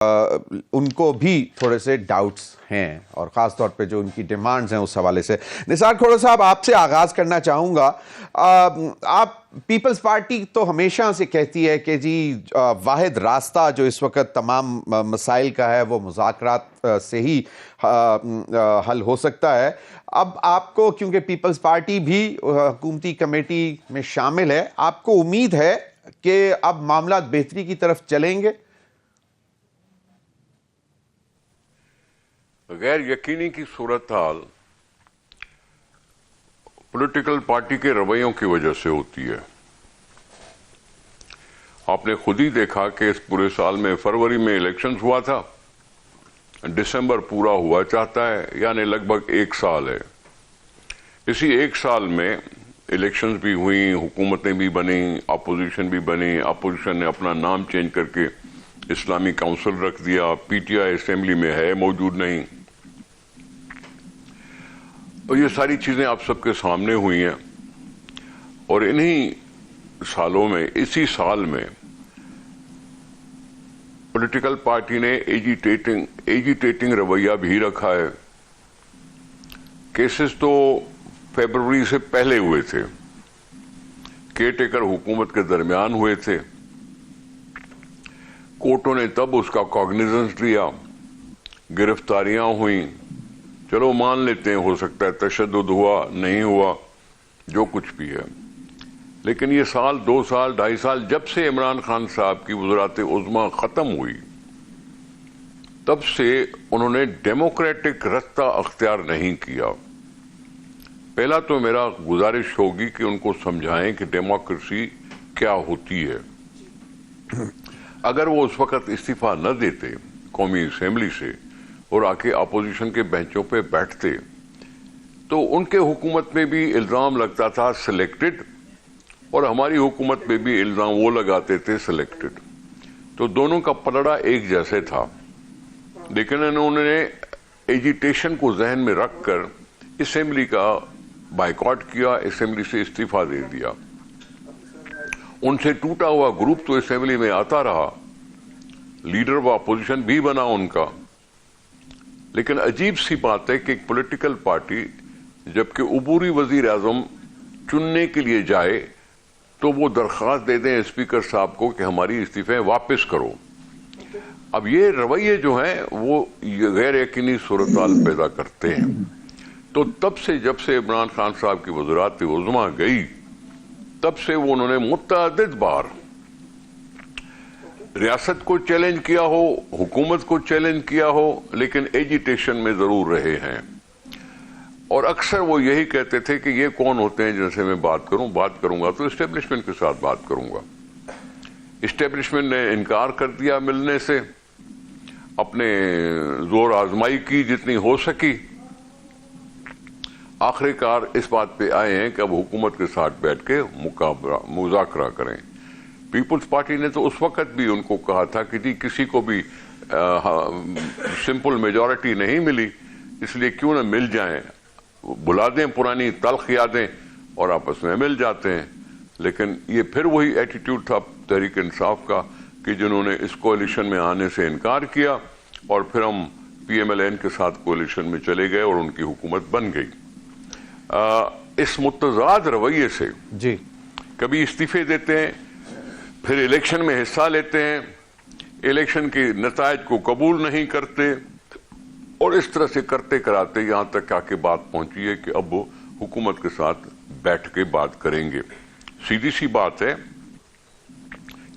ان کو بھی تھوڑے سے ڈاؤٹس ہیں، اور خاص طور پہ جو ان کی ڈیمانڈز ہیں اس حوالے سے۔ نثار کھوڑا صاحب، آپ سے آغاز کرنا چاہوں گا۔ آپ پیپلز پارٹی تو ہمیشہ سے کہتی ہے کہ جی واحد راستہ جو اس وقت تمام مسائل کا ہے وہ مذاکرات سے ہی حل ہو سکتا ہے۔ اب آپ کو، کیونکہ پیپلز پارٹی بھی حکومتی کمیٹی میں شامل ہے، آپ کو امید ہے کہ اب معاملات بہتری کی طرف چلیں گے؟ غیر یقینی کی صورتحال پولیٹیکل پارٹی کے رویوں کی وجہ سے ہوتی ہے۔ آپ نے خود ہی دیکھا کہ اس پورے سال میں فروری میں الیکشنز ہوا تھا، دسمبر پورا ہوا چاہتا ہے، یعنی لگ بھگ 1 سال ہے۔ اسی 1 سال میں الیکشنز بھی ہوئیں، حکومتیں بھی بنیں، اپوزیشن بھی بنی۔ اپوزیشن نے اپنا نام چینج کر کے اسلامی کونسل رکھ دیا، پی ٹی آئی اسمبلی میں ہے موجود نہیں، اور یہ ساری چیزیں آپ سب کے سامنے ہوئی ہیں۔ اور انہی سالوں میں، اسی سال میں پولیٹیکل پارٹی نے ایجیٹیٹنگ رویہ بھی رکھا ہے۔ کیسز تو فیبروری سے پہلے ہوئے تھے، کیئر ٹیکر حکومت کے درمیان ہوئے تھے، کورٹوں نے تب اس کا کاگنیزنس لیا، گرفتاریاں ہوئیں، چلو مان لیتے ہیں ہو سکتا ہے تشدد ہوا، نہیں ہوا، جو کچھ بھی ہے۔ لیکن یہ سال، 2 سال، 2.5 سال جب سے عمران خان صاحب کی وزارت عظمیٰ ختم ہوئی، تب سے انہوں نے ڈیموکریٹک رستہ اختیار نہیں کیا۔ پہلا تو میرا گزارش ہوگی کہ ان کو سمجھائیں کہ ڈیموکریسی کیا ہوتی ہے۔ اگر وہ اس وقت استعفیٰ نہ دیتے قومی اسمبلی سے اور آ کے اپوزیشن کے بینچوں پہ بیٹھتے، تو ان کے حکومت میں بھی الزام لگتا تھا سلیکٹڈ، اور ہماری حکومت میں بھی الزام وہ لگاتے تھے سلیکٹڈ، تو دونوں کا پلڑا ایک جیسے تھا۔ لیکن انہوں نے ایجیٹیشن کو ذہن میں رکھ کر اسمبلی کا بائیکاٹ کیا، اسمبلی سے استعفیٰ دے دیا۔ ان سے ٹوٹا ہوا گروپ تو اسمبلی میں آتا رہا، لیڈر و اپوزیشن بھی بنا ان کا۔ لیکن عجیب سی بات ہے کہ ایک پولیٹیکل پارٹی جبکہ عبوری وزیر اعظم چننے کے لیے جائے تو وہ درخواست دے دیں اسپیکر صاحب کو کہ ہماری استعفے واپس کرو۔ اب یہ رویے جو ہیں وہ غیر یقینی صورتحال پیدا کرتے ہیں۔ تو تب سے، جب سے عمران خان صاحب کی وزارت عظمیٰ گئی، تب سے انہوں نے متعدد بار ریاست کو چیلنج کیا ہو، حکومت کو چیلنج کیا ہو، لیکن ایجیٹیشن میں ضرور رہے ہیں۔ اور اکثر وہ یہی کہتے تھے کہ یہ کون ہوتے ہیں جن سے میں بات کروں گا تو اسٹیبلشمنٹ کے ساتھ بات کروں گا۔ اسٹیبلشمنٹ نے انکار کر دیا ملنے سے، اپنے زور آزمائی کی جتنی ہو سکی، آخر کار اس بات پہ آئے ہیں کہ اب حکومت کے ساتھ بیٹھ کے مذاکرہ کریں۔ پیپلز پارٹی نے تو اس وقت بھی ان کو کہا تھا کہ جی کسی کو بھی سمپل میجورٹی نہیں ملی، اس لیے کیوں نہ مل جائیں، بلا دیں پرانی تلخ یادیں اور آپس میں مل جاتے ہیں۔ لیکن یہ پھر وہی ایٹیٹیوڈ تھا تحریک انصاف کا کہ جنہوں نے اس کوalition میں آنے سے انکار کیا، اور پھر ہم پی ایم ایل این کے ساتھ کوalition میں چلے گئے اور ان کی حکومت بن گئی۔ اس متضاد رویے سے جی کبھی استعفے دیتے ہیں، پھر الیکشن میں حصہ لیتے ہیں، الیکشن کے نتائج کو قبول نہیں کرتے، اور اس طرح سے کرتے کراتے یہاں تک آ کے بات پہنچی ہے کہ اب وہ حکومت کے ساتھ بیٹھ کے بات کریں گے۔ سیدھی سی بات ہے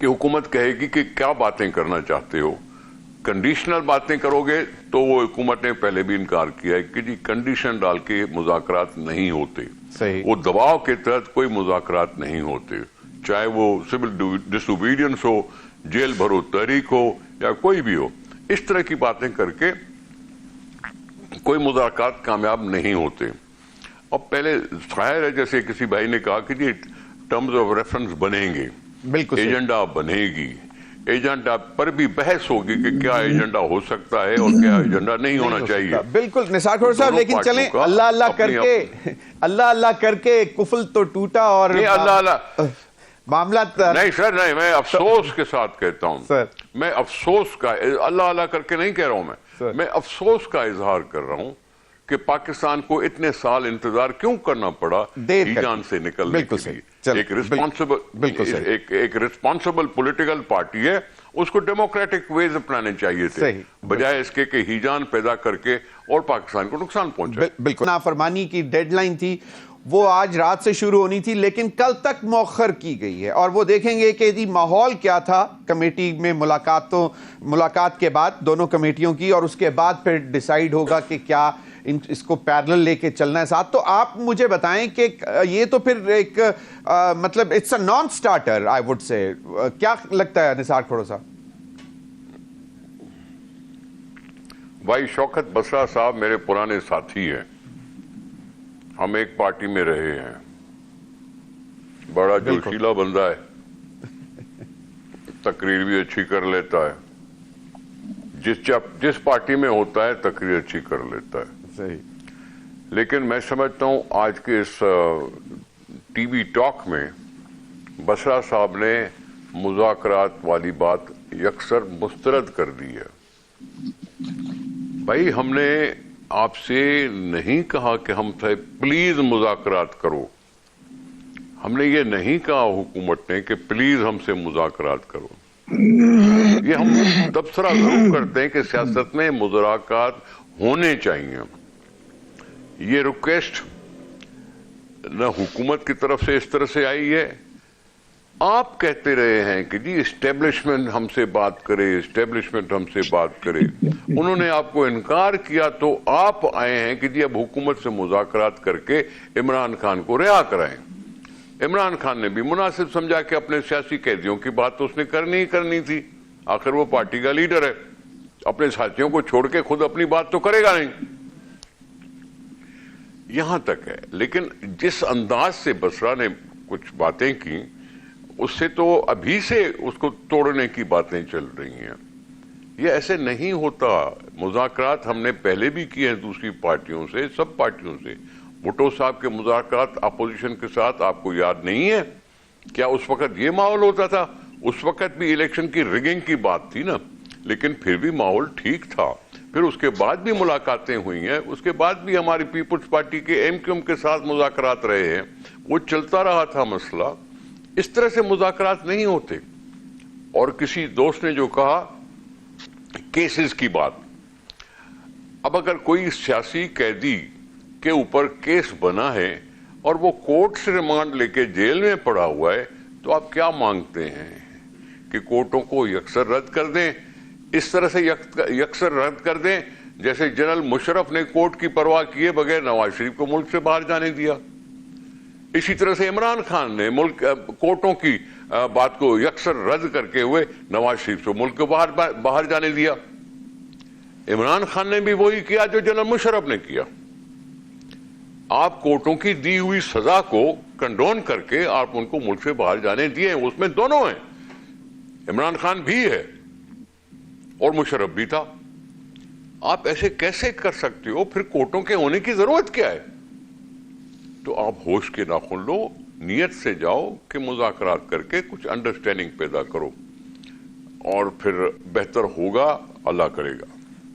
کہ حکومت کہے گی کہ کیا باتیں کرنا چاہتے ہو۔ کنڈیشنل باتیں کرو گے تو وہ حکومت نے پہلے بھی انکار کیا ہے کہ جی کنڈیشن ڈال کے مذاکرات نہیں ہوتے، وہ دباؤ کے تحت کوئی مذاکرات نہیں ہوتے، چاہے وہ سول ڈس اوبیڈینس ہو، جیل بھرو تحریک ہو، یا کوئی بھی ہو۔ اس طرح کی باتیں کر کے کوئی مذاکرات کامیاب نہیں ہوتے۔ اب پہلے ظاہر ہے جیسے کسی بھائی نے کہا کہ جی ٹرمز آف ریفرنس بنیں گے، ایجنڈا بنے گی، ایجنڈا پر بھی بحث ہوگی کہ کیا ایجنڈا ہو سکتا ہے اور کیا ایجنڈا نہیں ہونا چاہیے۔ بالکل نثار کھوڑا صاحب، لیکن چلیں اللہ کر کے کفل تو ٹوٹا، اور معاملات نہیں سر نہیں، میں افسوس کے ساتھ کہتا ہوں سر، میں افسوس کا اللہ اللہ کر کے نہیں کہہ رہا ہوں، میں افسوس کا اظہار کر رہا ہوں کہ پاکستان کو اتنے سال انتظار کیوں کرنا پڑا ایران سے نکلنے کے لیے۔ ایک رسپانسبل پولیٹیکل پارٹی ہے، اس کو ڈیموکریٹک ویز اپنانے چاہیے تھے بجائے اس کے کہ ہیجان پیدا کر کے اور پاکستان کو نقصان پہنچا۔ بالکل نافرمانی کی ڈیڈ لائن تھی، وہ آج رات سے شروع ہونی تھی لیکن کل تک مؤخر کی گئی ہے، اور وہ دیکھیں گے کہ جی ماحول کیا تھا کمیٹی میں ملاقات کے بعد دونوں کمیٹیوں کی، اور اس کے بعد پھر ڈیسائیڈ ہوگا کہ کیا اس کو پیرلل لے کے چلنا ہے ساتھ۔ تو آپ مجھے بتائیں کہ یہ تو پھر ایک مطلب it's a non starter I would say, کیا لگتا ہے نثار کھوڑا صاحب؟ بھائی شوکت بسرا صاحب میرے پرانے ساتھی ہیں، ہم ایک پارٹی میں رہے ہیں، بڑا جوشیلا بندہ ہے، تقریر بھی اچھی کر لیتا ہے، جس پارٹی میں ہوتا ہے تقریر اچھی کر لیتا ہے۔ صحیح۔ لیکن میں سمجھتا ہوں آج کے اس ٹی وی ٹاک میں بسرا صاحب نے مذاکرات والی بات یکسر مسترد کر دی ہے۔ بھائی ہم نے آپ سے نہیں کہا کہ ہم سے پلیز مذاکرات کرو، ہم نے یہ نہیں کہا حکومت نے کہ پلیز ہم سے مذاکرات کرو۔ یہ ہم تبصرہ ضرور کرتے ہیں کہ سیاست میں مذاکرات ہونے چاہیے، یہ ریکویسٹ نہ حکومت کی طرف سے اس طرح سے آئی ہے۔ آپ کہتے رہے ہیں کہ جی اسٹیبلشمنٹ ہم سے بات کرے، اسٹیبلشمنٹ ہم سے بات کرے، انہوں نے آپ کو انکار کیا تو آپ آئے ہیں کہ جی اب حکومت سے مذاکرات کر کے عمران خان کو رہا کرائیں۔ عمران خان نے بھی مناسب سمجھا کہ اپنے سیاسی قیدیوں کی بات تو اس نے کرنی ہی کرنی تھی، آخر وہ پارٹی کا لیڈر ہے، اپنے ساتھیوں کو چھوڑ کے خود اپنی بات تو کرے گا نہیں۔ یہاں تک ہے، لیکن جس انداز سے بسرا نے کچھ باتیں کی اس سے تو ابھی سے اس کو توڑنے کی باتیں چل رہی ہیں۔ یہ ایسے نہیں ہوتا، مذاکرات ہم نے پہلے بھی کیے ہیں دوسری پارٹیوں سے، سب پارٹیوں سے۔ بھٹو صاحب کے مذاکرات اپوزیشن کے ساتھ آپ کو یاد نہیں ہے کیا؟ اس وقت یہ ماحول ہوتا تھا، اس وقت بھی الیکشن کی ریگنگ کی بات تھی نا، لیکن پھر بھی ماحول ٹھیک تھا۔ پھر اس کے بعد بھی ملاقاتیں ہوئی ہیں، اس کے بعد بھی ہماری پیپلز پارٹی کے ایم کیو ایم کے ساتھ مذاکرات رہے ہیں، وہ چلتا رہا تھا مسئلہ۔ اس طرح سے مذاکرات نہیں ہوتے۔ اور کسی دوست نے جو کہا کیسز کی بات، اب اگر کوئی سیاسی قیدی کے اوپر کیس بنا ہے اور وہ کورٹ سے ریمانڈ لے کے جیل میں پڑا ہوا ہے تو آپ کیا مانگتے ہیں کہ کورٹوں کو یکسر رد کر دیں؟ اس طرح سے یکسر رد کر دیں جیسے جنرل مشرف نے کورٹ کی پرواہ کیے بغیر نواز شریف کو ملک سے باہر جانے دیا۔ اسی طرح سے عمران خان نے کورٹوں کی بات کو یکسر رد کر کے ہوئے نواز شریف کو ملک کو باہر جانے دیا۔ عمران خان نے بھی وہی کیا جو جنرل مشرف نے کیا۔ آپ کورٹوں کی دی ہوئی سزا کو کنڈون کر کے آپ ان کو ملک سے باہر جانے دیے، اس میں دونوں ہیں، عمران خان بھی ہے اور مشرف بھی تھا۔ آپ ایسے کیسے کر سکتے ہو؟ پھر کورٹوں کے ہونے کی ضرورت کیا ہے؟ تو آپ ہوش کے ناخن لو، نیت سے جاؤ کہ مذاکرات کر کے کچھ انڈرسٹینڈنگ پیدا کرو، اور پھر بہتر ہوگا، اللہ کرے گا۔